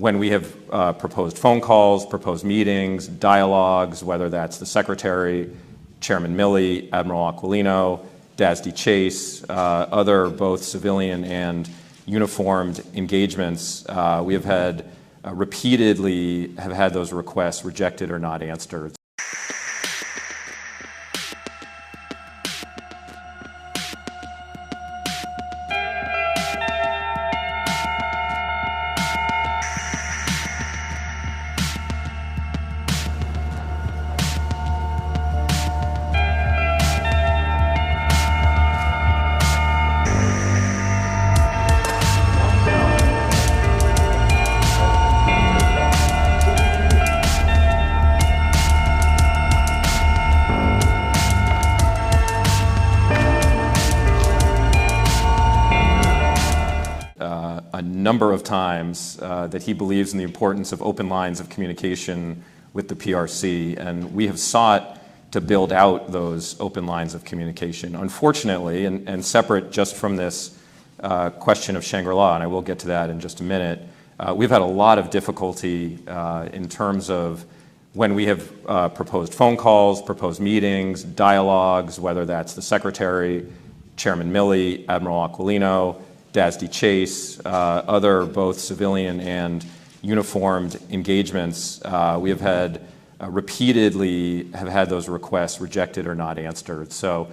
when we have proposed phone calls, proposed meetings, dialogues, whether that's the Secretary, Chairman Milley, Admiral Aquilino, DASD Chase, other both civilian and uniformed engagements, we have had repeatedly have had those requests rejected or not answered. A number of times that he believes in the importance of open lines of communication with the PRC, and we have sought to build out those open lines of communication. Unfortunately, and separate just from this question of Shangri-La, and I will get to that in just a minute, we've had a lot of difficulty in terms of when we have proposed phone calls, proposed meetings, dialogues, whether that's the Secretary, Chairman Milley, Admiral Aquilino, DASD Chase, other both civilian and uniformed engagements, we have had repeatedly have had those requests rejected or not answered. So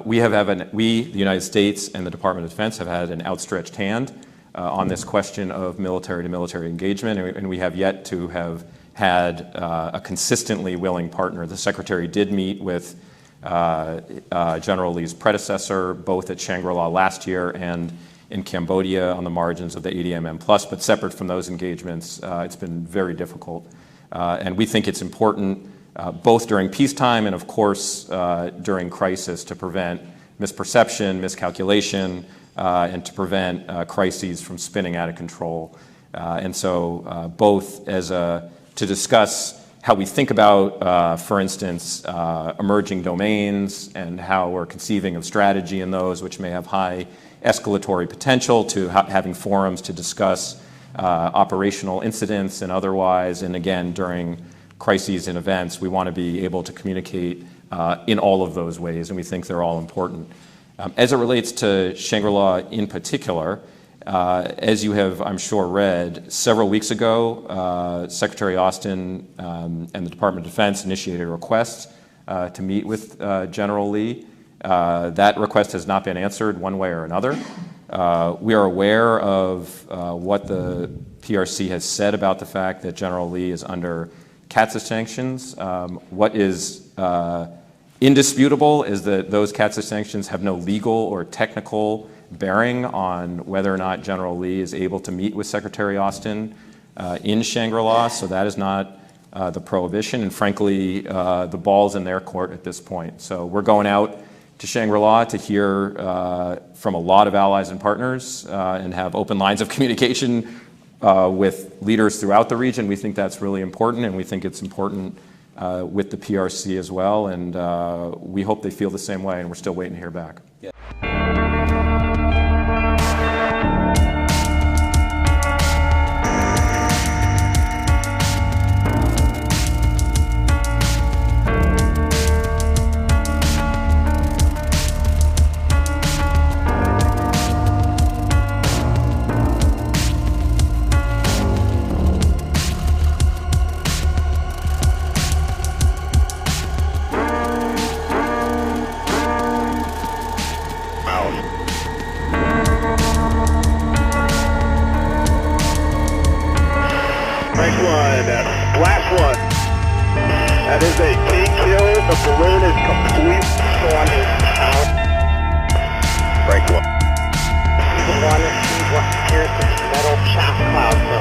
we, the United States and the Department of Defense, have had an outstretched hand on this question of military-to-military engagement, and we have yet to have had a consistently willing partner. The Secretary did meet with General Lee's predecessor, both at Shangri-La last year and in Cambodia on the margins of the 80mm+, but separate from those engagements, it's been very difficult. And we think it's important, both during peacetime and, of course, during crisis, to prevent misperception, miscalculation, and to prevent crises from spinning out of control. And so both as to discuss how we think about, for instance, emerging domains and how we're conceiving of strategy in those which may have high escalatory potential, to having forums to discuss operational incidents and otherwise. And again, during crises and events, we want to be able to communicate in all of those ways, and we think they're all important. As it relates to Shangri-La in particular, as you have, I'm sure, read, several weeks ago, Secretary Austin and the Department of Defense initiated a request to meet with General Lee. That request has not been answered one way or another. We are aware of what the PRC has said about the fact that General Lee is under CAATSA sanctions. What is indisputable is that those CAATSA sanctions have no legal or technical bearing on whether or not General Lee is able to meet with Secretary Austin in Shangri-La, so that is not the prohibition, and frankly, the ball's in their court at this point. So we're going out to Shangri-La to hear from a lot of allies and partners and have open lines of communication with leaders throughout the region. We think that's really important, and we think it's important with the PRC as well, and we hope they feel the same way, and we're still waiting to hear back. Yeah. Last one. That is a K kill. The balloon is complete. One is out. Break one. The one is here's the metal shaft cloud.